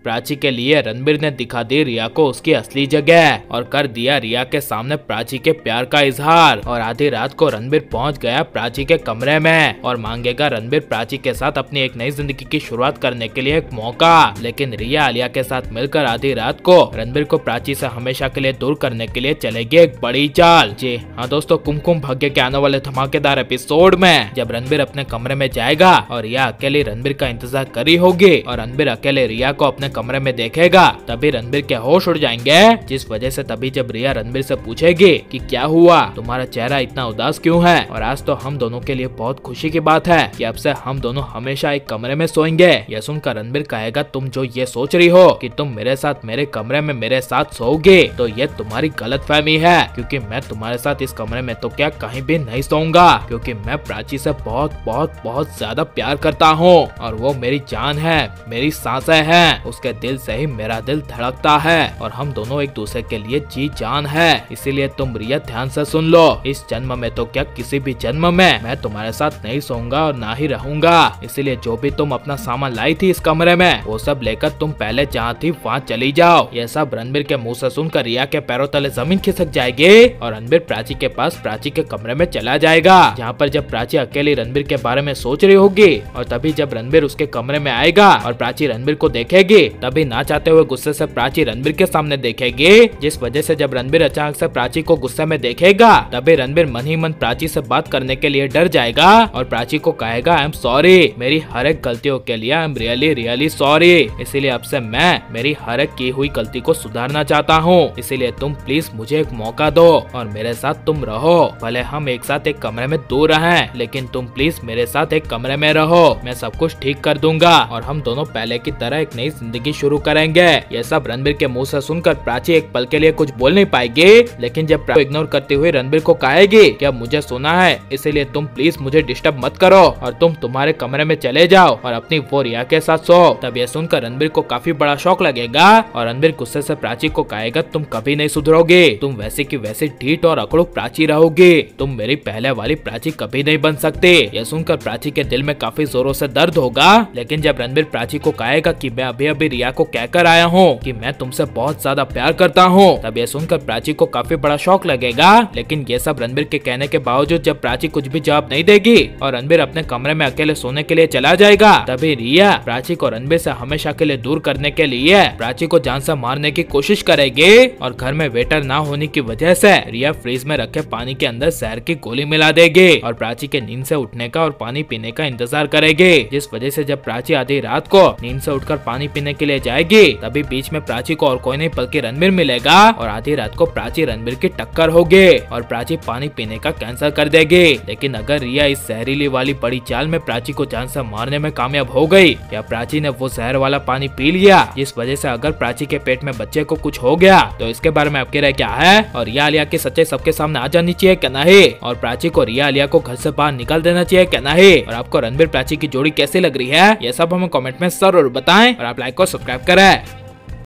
प्राची के लिए रणबीर ने दिखा दी रिया को उसकी असली जगह और कर दिया रिया के सामने प्राची के प्यार का इजहार। और आधी रात को रणबीर पहुंच गया प्राची के कमरे में और मांगेगा रणबीर प्राची के साथ अपनी एक नई जिंदगी की शुरुआत करने के लिए एक मौका। लेकिन रिया आलिया के साथ मिलकर आधी रात को रणबीर को प्राची से हमेशा के लिए दूर करने के लिए चलेगी एक बड़ी चाल। जी हाँ दोस्तों, कुमकुम भाग्य के आने वाले धमाकेदार एपिसोड में जब रणबीर अपने कमरे में जाएगा और रिया अकेले रणबीर का इंतजार करी होगी और रणबीर अकेले रिया को अपने कमरे में देखेगा, तभी रणबीर के होश उड़ जाएंगे। जिस वजह से तभी जब रिया रणबीर से पूछेगी कि क्या हुआ, तुम्हारा चेहरा इतना उदास क्यों है। और आज तो हम दोनों के लिए बहुत खुशी की बात है कि अब से हम दोनों हमेशा एक कमरे में सोएंगे। यह सुनकर रणबीर कहेगा, तुम जो ये सोच रही हो कि तुम मेरे साथ मेरे कमरे में मेरे साथ सोओगे, तो ये तुम्हारी गलतफहमी है, क्योंकि मैं तुम्हारे साथ इस कमरे में तो क्या कहीं भी नहीं सोऊंगा, क्योंकि मैं प्राची से बहुत बहुत बहुत ज्यादा प्यार करता हूँ और वो मेरी जान है, मेरी सांसें हैं, उसके दिल से ही मेरा दिल धड़कता है और हम दोनों एक दूसरे के लिए जी जान है। इसीलिए तुम रिया ध्यान से सुन लो, इस जन्म में तो क्या किसी भी जन्म में मैं तुम्हारे साथ नहीं सोऊंगा और ना ही रहूंगा। इसीलिए जो भी तुम अपना सामान लाई थी इस कमरे में, वो सब लेकर तुम पहले जहाँ थी वहाँ चली जाओ। ये सब रणबीर के मुंह से सुनकर रिया के पैरों तले जमीन खिसक जाएगी और रणबीर प्राची के पास प्राची के कमरे में चला जाएगा, जहाँ पर जब प्राची अकेली रणबीर के बारे में सोच रही होगी। और तभी जब रणबीर उसके कमरे में आएगा और प्राची रणबीर को देखेगी, तभी ना चाहते हुए गुस्से से प्राची रणबीर के सामने देखेगी। जिस वजह से जब रणबीर अचानक से प्राची को गुस्से में देखेगा, तभी रणबीर मन ही मन प्राची से बात करने के लिए डर जाएगा और प्राची को कहेगा, आई एम सॉरी, मेरी हर एक गलतियों के लिए I am really really sorry. इसीलिए अब से मैं मेरी हर एक की हुई गलती को सुधारना चाहता हूँ, इसीलिए तुम प्लीज मुझे एक मौका दो और मेरे साथ तुम रहो। भले हम एक साथ एक कमरे में दूर रहें, लेकिन तुम प्लीज मेरे साथ एक कमरे में रहो, मैं सब कुछ ठीक कर दूंगा और हम दोनों पहले की तरह एक नई जिंदगी शुरू करेंगे। ये सब रणबीर के मुंह से सुनकर प्राची एक पल के लिए कुछ बोल नहीं पाएगी, लेकिन जब इग्नोर करते हुए रणबीर को कहेगी कि अब मुझे सोना है, इसीलिए तुम प्लीज मुझे डिस्टर्ब मत करो और तुम तुम्हारे कमरे में चले जाओ और अपनी वो रिया के साथ सो। तब ये सुनकर रणबीर को काफी बड़ा शौक लगेगा और रणबीर गुस्से से प्राची को कहेगा, तुम कभी नहीं सुधरोगे, तुम वैसे की वैसी ढीठ और अकड़ू प्राची रहोगी, तुम मेरी पहले वाली प्राची कभी नहीं बन सकते। यह सुनकर प्राची के दिल में काफी जोरों से दर्द होगा, लेकिन जब रणबीर प्राची को कहेगा कि मैं अभी अभी रिया को कहकर आया हूँ कि मैं तुमसे बहुत ज्यादा प्यार करता हूँ, तब यह सुनकर प्राची को काफी बड़ा शौक लगेगा। लेकिन ये सब रणबीर के कहने के बावजूद जब प्राची कुछ भी जवाब नहीं देगी और रणबीर अपने कमरे में अकेले सोने के लिए चला जाएगा, तभी रिया प्राची को रणबीर से हमेशा के लिए दूर करने के लिए प्राची को जान से मारने की कोशिश करेगी। और घर में वेटर ना होने की वजह से रिया फ्रिज में रखे पानी के अंदर जहर की गोली मिला देगी और प्राची के नींद से उठने का और पानी पीने का इंतजार करेगी। जिस वजह से जब प्राची आधी रात को नींद से उठकर पानी पीने के लिए जाएगी, तभी बीच में प्राची को और कोई नहीं बल्कि रणबीर मिलेगा और आधी रात को प्राची रणबीर की टक्कर होगी और प्राची पानी पीने का कैंसिल कर देगी। लेकिन अगर रिया इस जहरीली वाली बड़ी चाल में प्राची को जान से मारने में कामयाब हो गई या प्राची ने वो जहर वाला पानी पी लिया, जिस वजह से अगर प्राची के पेट में बच्चे को कुछ हो गया, तो इसके बारे में आपकी राय क्या है और रिया आलिया की सच्चाई सबके सामने आ जानी चाहिए क्या नहीं, और प्राची को रिया आलिया को घर से बाहर निकाल देना चाहिए क्या नहीं, और आपको रणबीर प्राची की जोड़ी कैसी लग रही है, ये सब हमें कमेंट में जरूर बताएं और आप लाइक और सब्सक्राइब करें।